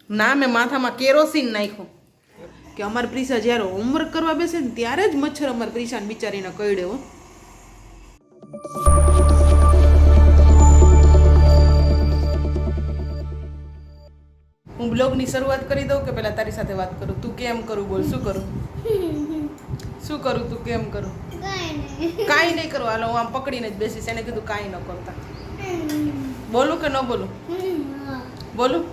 ના મેં માથામાં કેરોસીન નાખ્યું કે અમારી પ્રિસા જ્યારે હોમવર્ક કરવા બેસે ને ત્યારે જ મચ્છર અમારી પ્રિસાને બિચારીને કરડે હો. હું બ્લોગની શરૂઆત કરી દઉં કે પહેલા તારી સાથે વાત કરું? તું કેમ કરું બોલ? શું કરું? શું કરું? તું કેમ કરું? કાંઈ નહીં કરું. હાલો હું આમ પકડીને જ બેસીશ. એને કીધું કાંઈ ન કરતા. બોલું કે ન બોલું? બોલું?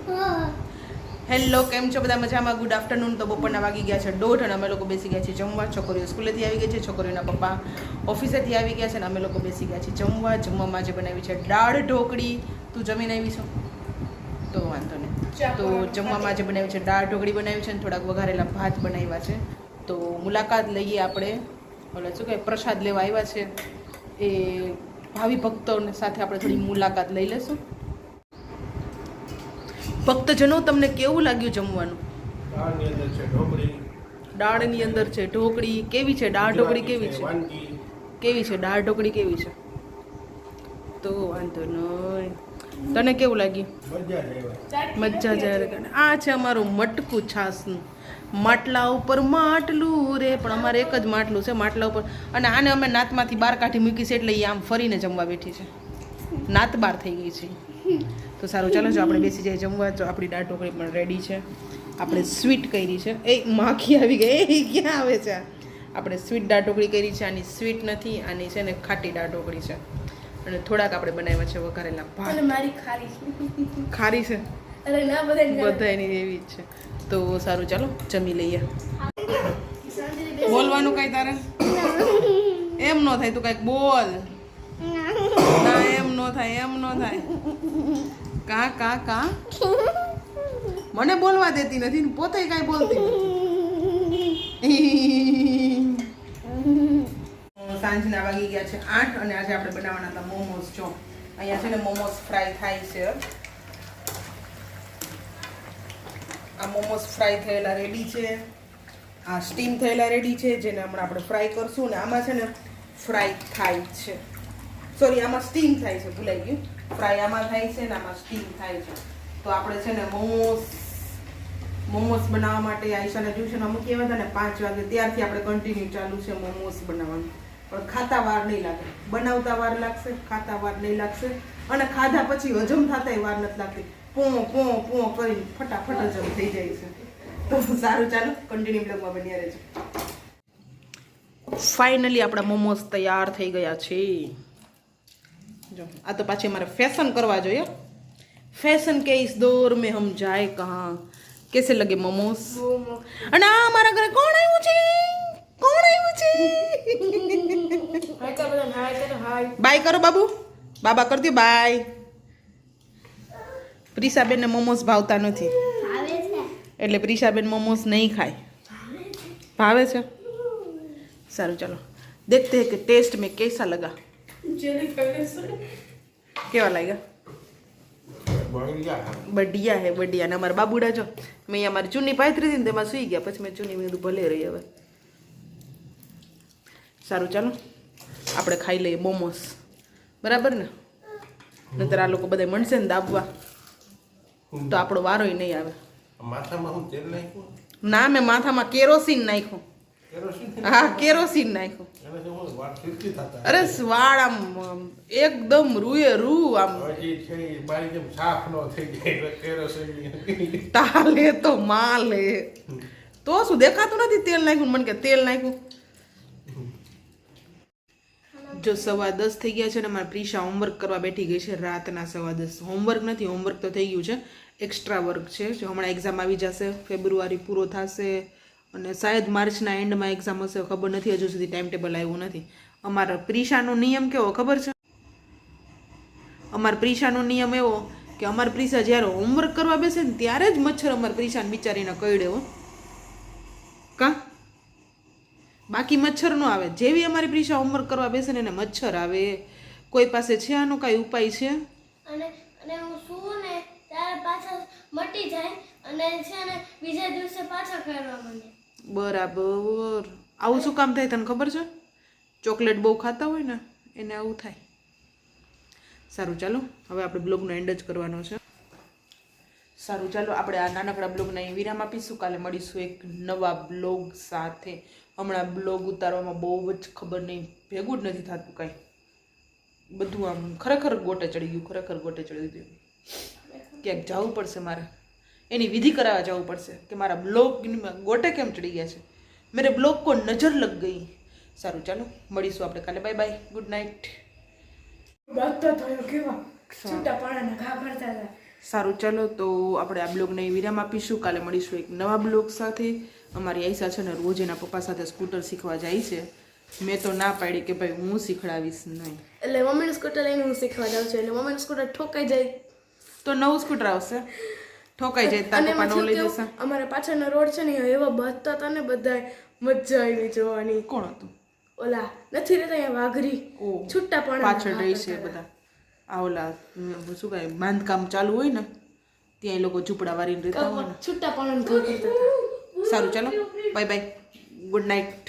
હેલો, કેમ છો બધા? મજામાં? Good afternoon. તો બપોરના વાગી ગયા છે 1:30 અને અમે લોકો બેસી ગયા છીએ જમવા. છોકરીઓ સ્કૂલેથી આવી ગઈ છે, છોકરીઓના પપ્પા ઓફિસેથી આવી ગયા છે અને અમે લોકો બેસી ગયા છીએ જમવા. જમવામાં જે બનાવી છે દાળ ઢોકળી. તું જમીને આવી છો તો વાંધો નહીં. તો જમવામાં જે બનાવ્યું છે દાળ ઢોકળી બનાવી છે અને થોડાક વઘારેલા ભાત બનાવ્યા છે. તો મુલાકાત લઈએ આપણે. ઓલા શું કહે, પ્રસાદ લેવા આવ્યા છે એ ભાવિ ભક્તોને સાથે આપણે થોડી મુલાકાત લઈ લેશું. ભક્તજનો, તમને કેવું લાગ્યું જમવાનું? દાળની અંદર છે ઢોકળી. કેવી છે દાળ ઢોકળી? કેવી છે? કેવી છે દાળ ઢોકળી? કેવી છે? તો વાંધો નહીં. તને કેવું લાગ્યું? મજા જાય. આ છે અમારું મટકું છાસનું. માટલા ઉપર માટલું રે, પણ અમારે એક જ માટલું છે માટલા ઉપર. અને આને અમે નાતમાંથી બહાર કાઢી મૂકી છે એટલે એ આમ ફરીને જમવા બેઠી છે. નાત બહાર થઈ ગઈ છે. તો સારું, ચાલો જો આપણે બેસી જઈએ જમવા. તો આપણી દાળ ઢોકળી પણ રેડી છે. આપણે સ્વીટ કરી છે. એ માખી આવી ગઈ. એ ક્યાં આવે છે? આપણે સ્વીટ દાળ ઢોકળી કરી છે. આની સ્વીટ નથી, આની છે ને ખાટી દાળ ઢોકળી છે. અને થોડાક આપણે બનાવ્યા છે વઘારેલા ભાત. મારી ખારી છે? અરે ના, બધાની એવી જ છે. તો સારું, ચાલો જમી લઈએ. બોલવાનું કઈ તારે? એમ ન થાય, તું કઈક બોલ. ના એમ ન થાય, એમ ન થાય. કા કા કા મને બોલવા દેતી નથી ને પોતે કાંઈ બોલતી નથી. સાંજના વાગી ગયા છે 8 અને આજે આપણે બનાવવાના હતા મોમોસ. જો અહીંયા છે ને મોમોસ ફ્રાય થાય છે. આ મોમોસ ફ્રાય થયેલા રેડી છે. આ સ્ટીમ થયેલા રેડી છે, જેને હમણાં આપણે ફ્રાય કરશું. ને આમાં છે ને ફ્રાય થાય છે, સોરી આમાં સ્ટીમ થાય છે, ભૂલાઈ ગયું. ફ્રાય આમાં થાય છે ને આમાં સ્ટીમ થાય છે. તો આપણે છે ને મોમોસ બનાવવા માટે આયશાને ટ્યુશનમાં મૂકી આવ્યા હતા ને 5 વાગે, ત્યારથી આપણે કન્ટિન્યુ ચાલુ છે મોમોસ બનાવવાનું. પણ ખાતા વાર નહીં લાગે, બનાવતા વાર લાગશે, ખાતા વાર નહીં લાગશે, અને ખાધા પછી હજમ થતા વાર નથી લાગતી. પોં કરીને ફટાફટ હજમ થઈ જાય છે. તો સારું, ચાલો કન્ટિન્યુ બ્લોગમાં બન્યા રહેજો. ફાઇનલી આપણા મોમોસ તૈયાર થઈ ગયા છે. જો આ તો પાછી અમારે ફેશન કરવા જોઈએ. ફેશન કે ઇસ દોર મેં હમ જાય કહા. કેસે લગે મોમોસ? અને આ અમારા ઘરે કોણ આવ્યું છે? કોણ આવ્યું છે? બાય કરો બાબુ. બાબા કરી દો બાય. પ્રિસાબેનને મોમોસ ભાવતા નથી એટલે પ્રિસાબેન મોમોસ નહીં ખાય. ભાવે છે? સારું, ચાલો देखते हैं कि टेस्ट में कैसा लगा. કેવા લાગ્યા? બઢિયા હે, બઢિયા. ને અમારા બાબુડા જો મેં અહીંયા મારી ચૂની પાથરી હતી ને તેમાં સૂઈ ગયા. પછી મેં ચૂની મેં ભલે રહી. હવે સારું, ચાલો આપણે ખાઈ લઈએ મોમોસ. બરાબર ને? નહીતર આ લોકો બધા મળશે ને દાબવા તો આપણો વારો નહીં આવે. ના મેં માથામાં કેરોસીન નાખ્યું. હા, કેરોસીન નાખ્યું. અરે વાળ આમ એકદમ રૂએ રૂ આમ તાલે તો માલે. તો શું દેખાતું નથી? તેલ નાખ્યું મને કે તેલ નાખ્યું. જો 10:15 થઈ ગયા છે ને મારી પ્રિશા હોમવર્ક કરવા બેઠી ગઈ છે. રાતના 10:15. હોમવર્ક નથી, હોમવર્ક તો થઈ ગયું છે, એક્સ્ટ્રા વર્ક છે. જો હમણાં એક્ઝામ આવી જશે, ફેબ્રુઆરી પૂરો થશે અને શાયદ માર્ચના એન્ડમાં એક્ઝામ હશે, ખબર નથી. હજુ સુધી ટાઈમ ટેબલ આવ્યું નથી. અમારા પ્રિશાનો નિયમ કેવો ખબર છે? અમારા પ્રિશાનો નિયમ એવો કે અમારી પ્રિશા જ્યારે હોમવર્ક કરવા બેસે ને ત્યારે જ મચ્છર અમારી પ્રિશાને બિચારીને કરડે હો. કા બાકી મચ્છર ન આવે. જેવી અમારી પ્રિશા હોમવર્ક કરવા બેસે ને એને મચ્છર આવે. કોઈ પાસે છે આનો કાંઈ ઉપાય છે? અને હું સુવું ને ત્યારે પાછા મટી જાય અને છે ને બીજા દિવસે પાછા કરવા માંડે. બરાબર. આવું શું કામ થાય તને ખબર છે? ચોકલેટ બહુ ખાતા હોય ને એને આવું થાય. સારું, ચાલો હવે આપણે બ્લોગનો એન્ડ જ કરવાનો છે. સારું ચાલો આપણે આ નાનકડા બ્લોગને અહીં વિરામ આપીશું. કાલે મળીશું એક નવા બ્લોગ સાથે. હમણાં બ્લોગ ઉતારવામાં બહુ જ ખબર નહીં, ભેગું જ નથી થતું કાંઈ. બધું આમ ખરેખર ગોટે ચડી ગયું, ખરેખર ગોટે ચડી ગયું. ક્યાંક જવું પડશે મારે, એની વિધિ કરાવવા જવું પડશે કે મારા બ્લોગ ગોટે કેમ ચડી ગયા છે, મેરે બ્લોગ કો નજર લગ ગઈ. સારું ચાલો મળીશું આપણે કાલે. Bye bye, good night. સારું ચાલો તો આપણે આ બ્લોગને વિરામ આપીશું. કાલે મળીશું એક નવા બ્લોગ સાથે. અમારી આયસા છે ને રોજ એના પપ્પા સાથે સ્કૂટર શીખવા જાય છે. મેં તો ના પાડી કે ભાઈ હું શીખડાવીશ નહીં. એટલે મમ્મીનું સ્કૂટર લઈને હું શીખવા જાઉં છું. એટલે મમ્મીનું સ્કૂટર ઠોકાઈ જાય તો નવું સ્કૂટર આવશે. ઠોકાઈ જાય તાર પપ્પા નવું લઈ જશે. અમારા પાછળનો રોડ છે ને એવા બસતા હતા ને બધા, મજા આવી જોવાની. કોણ હતું? ઓલા નથી રહેતા અહીંયા વાઘરી, છૂટા પણ પાછળ રહી છે બધા. આ ઓલા શું કહે બાંધકામ ચાલુ હોય ને ત્યાં એ લોકો ઝૂંપડા વાળીને રહેતા હોય ને. છૂટા પણ કરતા હતા. સારું ચાલો, બાય બાય, ગુડ નાઇટ.